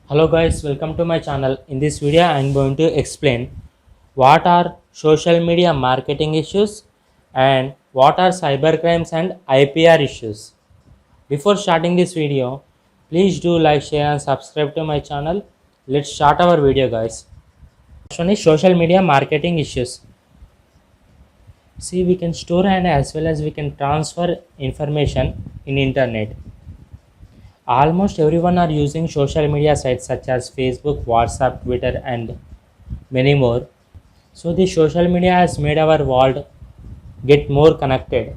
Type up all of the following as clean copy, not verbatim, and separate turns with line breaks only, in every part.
Hello guys, welcome to my channel. In this video I am going to explain what are social media marketing issues and what are cybercrimes and IPR issues. Before starting this video, please do like, share and subscribe to my channel. Let's start our video guys. First one is social media marketing issues. See, we can store and as well as we can transfer information in internet. Almost everyone are using social media sites such as Facebook, WhatsApp, Twitter and many more. So the social media has made our world get more connected.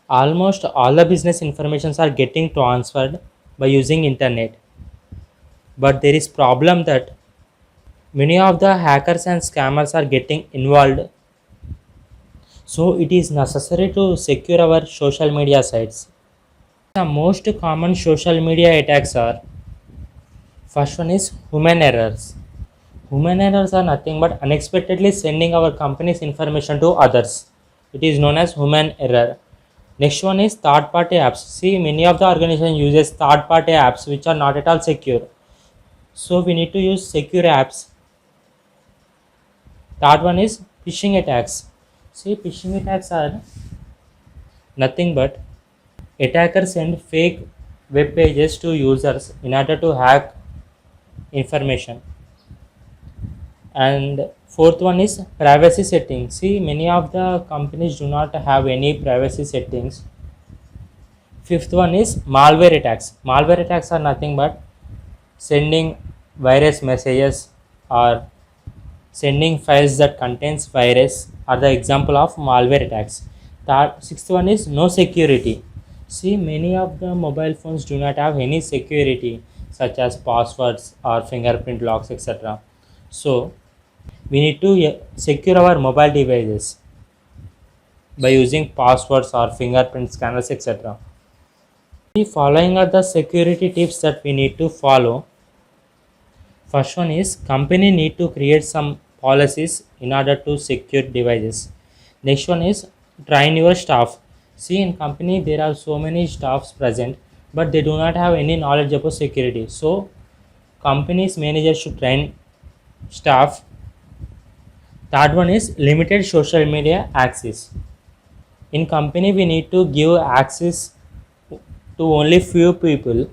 Almost all the business informations are getting transferred by using internet. But there is problem that many of the hackers and scammers are getting involved. So it is necessary to secure our social media sites. The most common social media attacks are, first one is human errors. Human errors are nothing but unexpectedly sending our company's information to others. It is known as human error. Next one is third-party apps. See, many of the organization uses third-party apps which are not at all secure. So we need to use secure apps. Third one is phishing attacks. See, phishing attacks are nothing but attackers send fake web pages to users in order to hack information. And fourth one is privacy settings. See, many of the companies do not have any privacy settings. Fifth one is malware attacks. Malware attacks are nothing but sending virus messages or sending files that contains virus are the example of malware attacks. Sixth one is no security. See, many of the mobile phones do not have any security such as passwords or fingerprint locks, etc. So we need to secure our mobile devices by using passwords or fingerprint scanners, etc. The following are the security tips that we need to follow. First one is company need to create some policies in order to secure devices. Next one is train your staff. See, in company there are so many staffs present but they do not have any knowledge about security. So company's managers should train staff. Third one is limited social media access. In company we need to give access to only few people.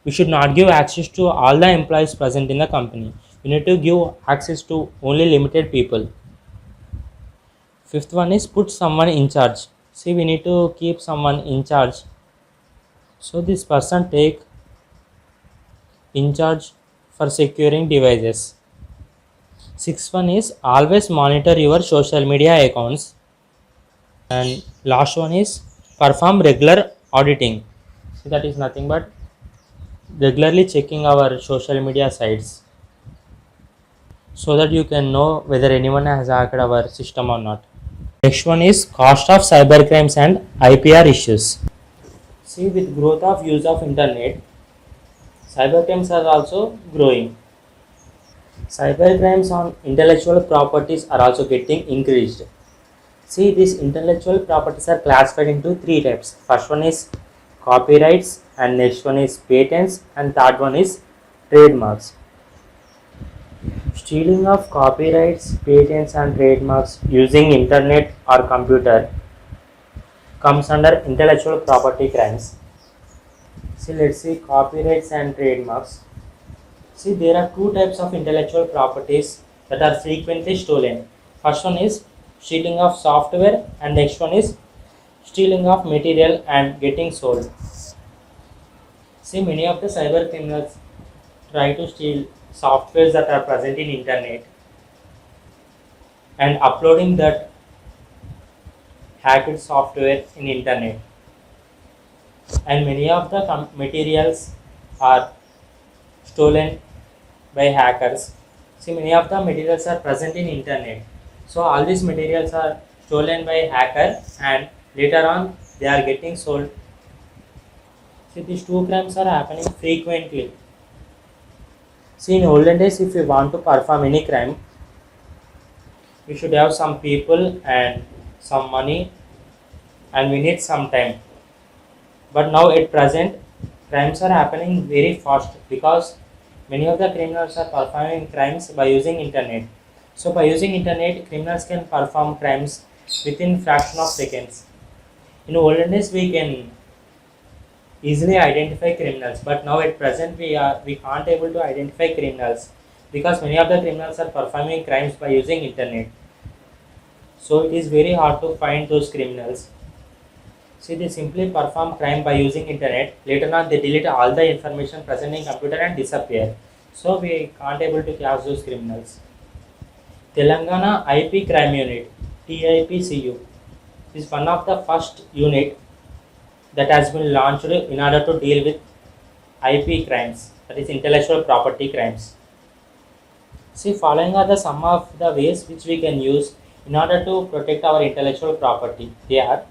We should not give access to all the employees present in the company. We need to give access to only limited people. Fifth one is put someone in charge. See, we need to keep someone in charge. So this person take in charge for securing devices. Sixth one is always monitor your social media accounts. And last one is perform regular auditing. So that is nothing but regularly checking our social media sites so that you can know whether anyone has hacked our system or not. Next one is cost of cybercrimes and IPR issues. See, with growth of use of internet, cybercrimes are also growing. Cybercrimes on intellectual properties are also getting increased. See, these intellectual properties are classified into three types. First one is copyrights and next one is patents and third one is trademarks. Stealing of copyrights, patents and trademarks using internet or computer comes under intellectual property crimes. See, let's see copyrights and trademarks. See, there are two types of intellectual properties that are frequently stolen. First one is stealing of software and next one is stealing of material and getting sold. See, many of the cyber criminals try to steal softwares that are present in internet and uploading that hacked software in internet, and many of the materials are stolen by hackers. See, many of the materials are present in internet, so all these materials are stolen by hacker and later on they are getting sold. See, these two crimes are happening frequently. See, in olden days, if we want to perform any crime, we should have some people and some money and we need some time. But now at present, crimes are happening very fast because many of the criminals are performing crimes by using internet. So by using internet, criminals can perform crimes within fraction of seconds. In olden days, we can easily identify criminals, but now at present we can't able to identify criminals because many of the criminals are performing crimes by using internet. So it is very hard to find those criminals. See, they simply perform crime by using internet. Later on, they delete all the information present in computer and disappear. So we can't able to catch those criminals. Telangana IP Crime Unit (TIPCU) is one of the first unit that has been launched in order to deal with IP crimes, that is intellectual property crimes. See, following are the some of the ways which we can use in order to protect our intellectual property. They are: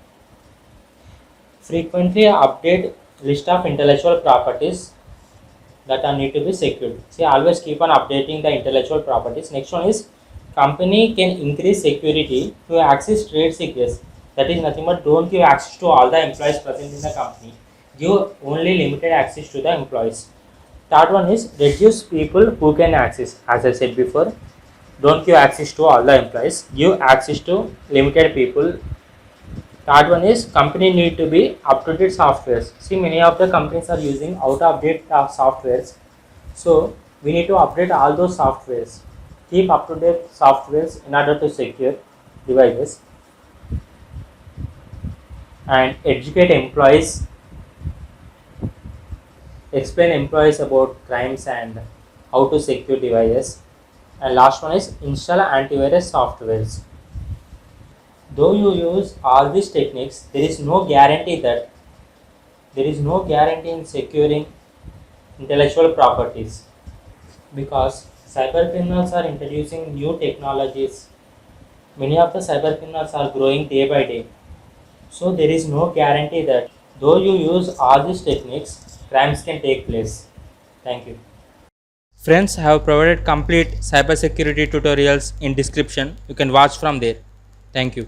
frequently update list of intellectual properties that are need to be secured. See, always keep on updating the intellectual properties. Next one is company can increase security to access trade secrets. That is nothing but don't give access to all the employees present in the company. Give only limited access to the employees. Third one is reduce people who can access. As I said before, don't give access to all the employees. Give access to limited people. Third one is company need to be up to date softwares. See, many of the companies are using out of date softwares. So we need to update all those softwares. Keep up to date softwares in order to secure devices and educate employees. Explain employees about crimes and how to secure devices. And last one is install antivirus softwares. Though you use all these techniques, there is no guarantee in securing intellectual properties because cyber criminals are introducing new technologies. Many of the cyber criminals are growing day by day. So there is no guarantee that though you use all these techniques, crimes can take place. Thank you. Friends, I have provided complete cybersecurity tutorials in description. You can watch from there. Thank you.